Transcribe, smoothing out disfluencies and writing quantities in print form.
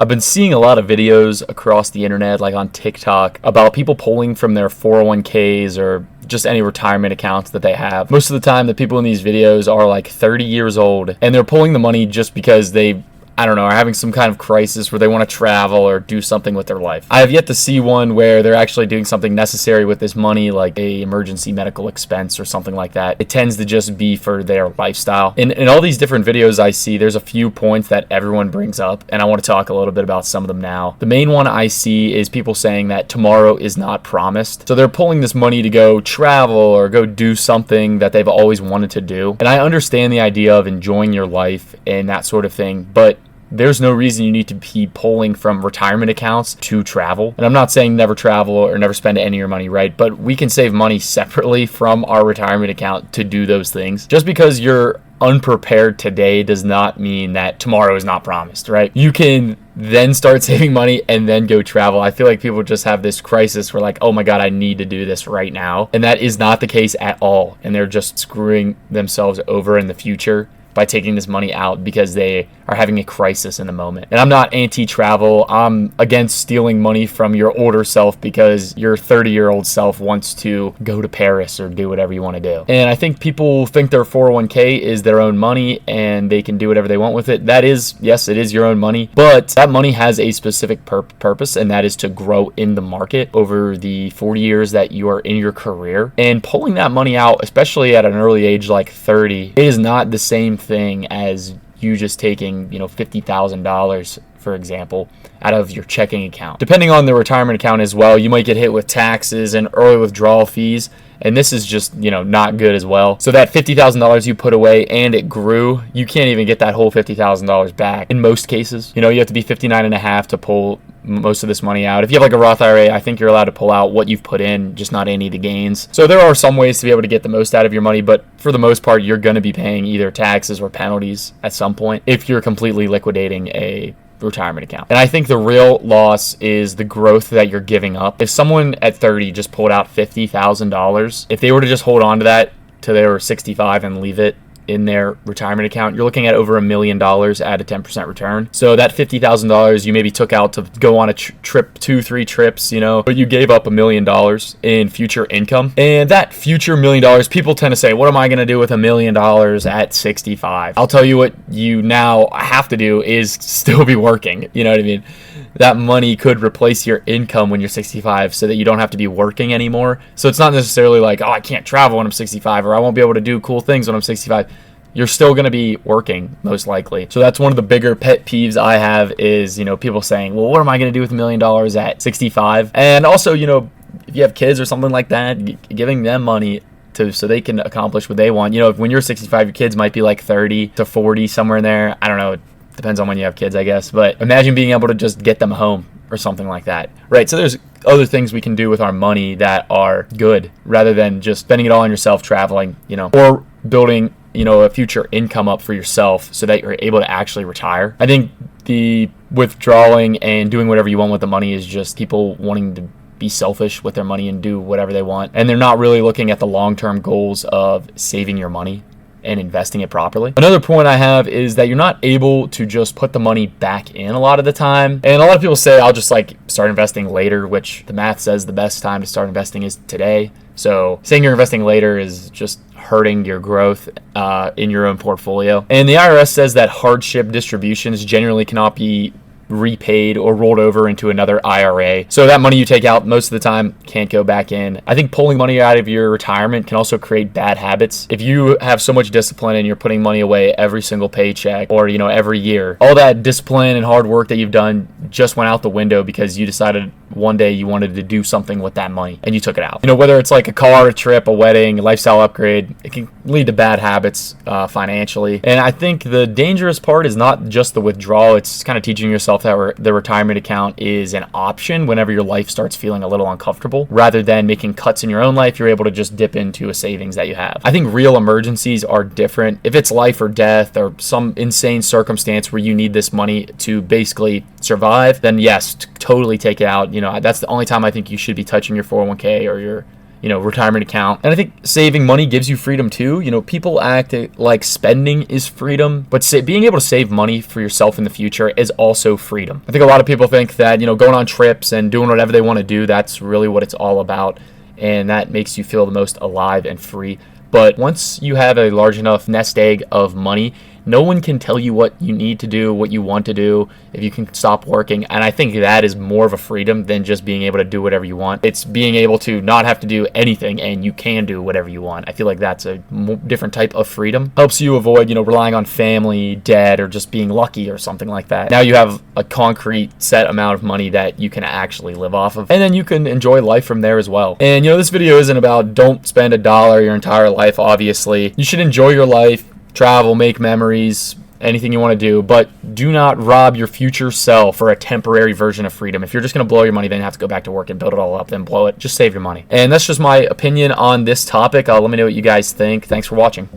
I've been seeing a lot of videos across the internet, like on TikTok, about people pulling from their 401ks or just any retirement accounts that they have. Most of the time, the people in these videos are like 30 years old, and they're pulling the money just because they, I don't know, are having some kind of crisis where they want to travel or do something with their life. I have yet to see one where they're actually doing something necessary with this money, like a emergency medical expense or something like that. It tends to just be for their lifestyle. In all these different videos I see, there's a few points that everyone brings up, and I want to talk a little bit about some of them now. The main one I see is people saying that tomorrow is not promised. So they're pulling this money to go travel or go do something that they've always wanted to do. And I understand the idea of enjoying your life and that sort of thing, but there's no reason you need to be pulling from retirement accounts to travel. And I'm not saying never travel or never spend any of your money, right? But we can save money separately from our retirement account to do those things. Just because you're unprepared today does not mean that tomorrow is not promised, right? You can then start saving money and then go travel. I feel like people just have this crisis where like, oh my God, I need to do this right now. And that is not the case at all. And they're just screwing themselves over in the future by taking this money out because they are having a crisis in the moment. And I'm not anti-travel. I'm against stealing money from your older self because your 30-year-old self wants to go to Paris or do whatever you want to do. And I think people think their 401k is their own money and they can do whatever they want with it. That is, yes, it is your own money, but that money has a specific purpose, and that is to grow in the market over the 40 years that you are in your career. And pulling that money out, especially at an early age like 30, it is not the same thing as you just taking, $50,000, for example, out of your checking account. Depending on the retirement account as well, you might get hit with taxes and early withdrawal fees. And this is just, not good as well. So that $50,000 you put away and it grew, you can't even get that whole $50,000 back in most cases. You have to be 59 and a half to pull most of this money out. If you have like a Roth IRA, I think you're allowed to pull out what you've put in, just not any of the gains. So there are some ways to be able to get the most out of your money, but for the most part, you're going to be paying either taxes or penalties at some point if you're completely liquidating a retirement account. And I think the real loss is the growth that you're giving up. If someone at 30 just pulled out $50,000, if they were to just hold on to that till they were 65 and leave it in their retirement account, you're looking at over $1 million at a 10% return. So that $50,000 you maybe took out to go on a trip, 2-3 trips, but you gave up $1 million in future income. And that future $1 million, people tend to say, what am I going to do with $1 million at 65? I'll tell you what you now have to do is still be working. You know what I mean? That money could replace your income when you're 65 so that you don't have to be working anymore. So it's not necessarily like, oh, I can't travel when I'm 65 or I won't be able to do cool things when I'm 65. You're still going to be working, most likely. So that's one of the bigger pet peeves I have is, people saying, well, what am I going to do with $1 million at 65? And also, if you have kids or something like that, giving them money so they can accomplish what they want. When you're 65, your kids might be like 30 to 40, somewhere in there. I don't know. It depends on when you have kids, I guess. But imagine being able to just get them home or something like that. Right. So there's other things we can do with our money that are good rather than just spending it all on yourself traveling, or building a future income up for yourself so that you're able to actually retire. I think the withdrawing and doing whatever you want with the money is just people wanting to be selfish with their money and do whatever they want. And they're not really looking at the long-term goals of saving your money and investing it properly. Another point I have is that you're not able to just put the money back in a lot of the time. And a lot of people say, I'll just start investing later, which the math says the best time to start investing is today. So saying you're investing later is just hurting your growth in your own portfolio. And the IRS says that hardship distributions generally cannot be repaid or rolled over into another IRA. So that money you take out most of the time can't go back in. I think pulling money out of your retirement can also create bad habits. If you have so much discipline and you're putting money away every single paycheck or, every year, all that discipline and hard work that you've done just went out the window because you decided one day you wanted to do something with that money and you took it out. Whether it's like a car, a trip, a wedding, a lifestyle upgrade, it can lead to bad habits financially. And I think the dangerous part is not just the withdrawal. It's kind of teaching yourself that the retirement account is an option whenever your life starts feeling a little uncomfortable. Rather than making cuts in your own life, you're able to just dip into a savings that you have. I think real emergencies are different. If it's life or death or some insane circumstance where you need this money to basically survive, then yes, totally take it out. That's the only time I think you should be touching your 401k or your retirement account. And I think saving money gives you freedom too. People act like spending is freedom, but being able to save money for yourself in the future is also freedom. I think a lot of people think that, going on trips and doing whatever they want to do, that's really what it's all about. And that makes you feel the most alive and free. But once you have a large enough nest egg of money, no one can tell you what you need to do, what you want to do, if you can stop working. And I think that is more of a freedom than just being able to do whatever you want. It's being able to not have to do anything and you can do whatever you want. I feel like that's a different type of freedom. Helps you avoid, relying on family, debt, or just being lucky or something like that. Now you have a concrete set amount of money that you can actually live off of. And then you can enjoy life from there as well. And, this video isn't about don't spend $1 your entire life, obviously. You should enjoy your life, travel, make memories, anything you want to do, but do not rob your future self for a temporary version of freedom. If you're just going to blow your money, then you have to go back to work and build it all up, then blow it. Just save your money. And that's just my opinion on this topic. Let me know what you guys think. Thanks for watching.